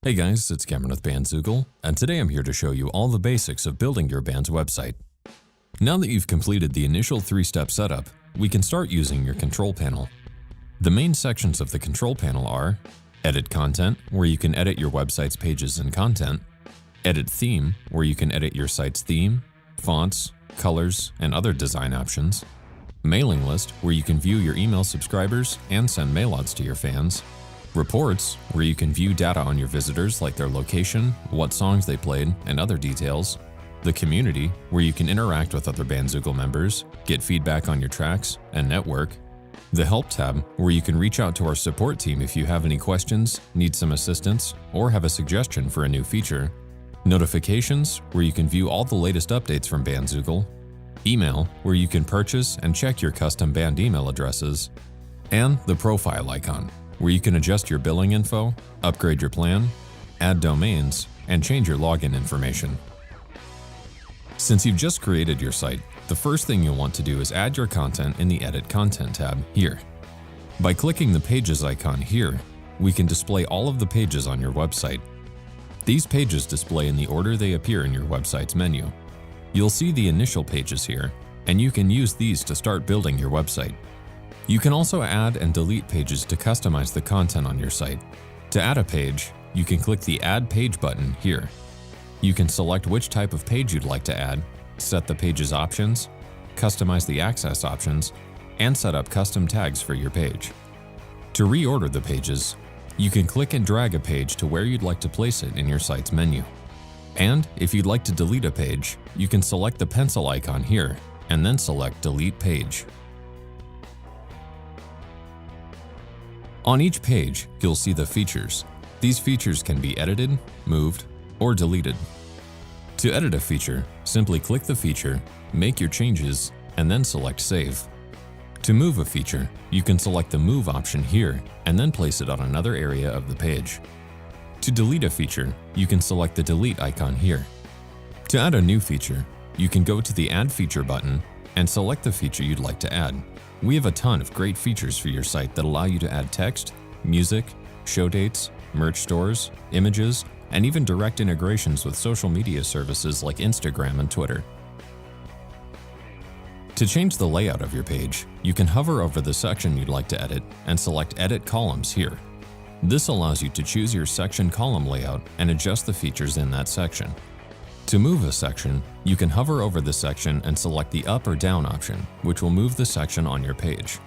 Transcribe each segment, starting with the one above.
Hey guys, it's Cameron with Bandzoogle, and today I'm here to show you all the basics of building your band's website. Now that you've completed the initial 3-step setup, we can start using your control panel. The main sections of the control panel are Edit Content, where you can edit your website's pages and content, Edit Theme, where you can edit your site's theme, fonts, colors, and other design options, Mailing List, where you can view your email subscribers and send mailouts to your fans, Reports, where you can view data on your visitors like their location, what songs they played, and other details. The Community, where you can interact with other Bandzoogle members, get feedback on your tracks, and network. The Help tab, where you can reach out to our support team if you have any questions, need some assistance, or have a suggestion for a new feature. Notifications, where you can view all the latest updates from Bandzoogle. Email, where you can purchase and check your custom band email addresses. And the Profile icon, where you can adjust your billing info, upgrade your plan, add domains, and change your login information. Since you've just created your site, the first thing you'll want to do is add your content in the Edit Content tab here. By clicking the Pages icon here, we can display all of the pages on your website. These pages display in the order they appear in your website's menu. You'll see the initial pages here, and you can use these to start building your website. You can also add and delete pages to customize the content on your site. To add a page, you can click the Add Page button here. You can select which type of page you'd like to add, set the page's options, customize the access options, and set up custom tags for your page. To reorder the pages, you can click and drag a page to where you'd like to place it in your site's menu. And if you'd like to delete a page, you can select the pencil icon here and then select Delete Page. On each page, you'll see the features. These features can be edited, moved, or deleted. To edit a feature, simply click the feature, make your changes, and then select Save. To move a feature, you can select the Move option here and then place it on another area of the page. To delete a feature, you can select the Delete icon here. To add a new feature, you can go to the Add Feature button and select the feature you'd like to add. We have a ton of great features for your site that allow you to add text, music, show dates, merch stores, images, and even direct integrations with social media services like Instagram and Twitter. To change the layout of your page, you can hover over the section you'd like to edit and select Edit Columns here. This allows you to choose your section column layout and adjust the features in that section. To move a section, you can hover over the section and select the up or down option, which will move the section on your page.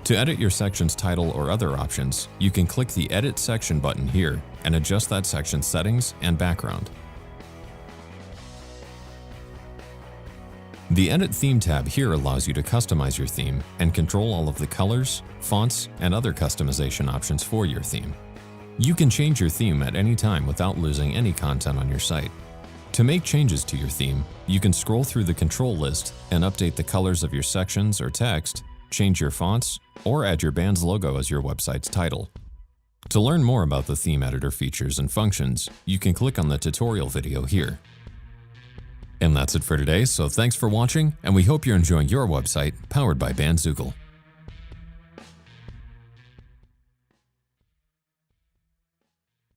To edit your section's title or other options, you can click the Edit Section button here and adjust that section's settings and background. The Edit Theme tab here allows you to customize your theme and control all of the colors, fonts, and other customization options for your theme. You can change your theme at any time without losing any content on your site. To make changes to your theme, you can scroll through the control list and update the colors of your sections or text, change your fonts, or add your band's logo as your website's title. To learn more about the theme editor features and functions, you can click on the tutorial video here. And that's it for today, so thanks for watching, and we hope you're enjoying your website powered by Bandzoogle.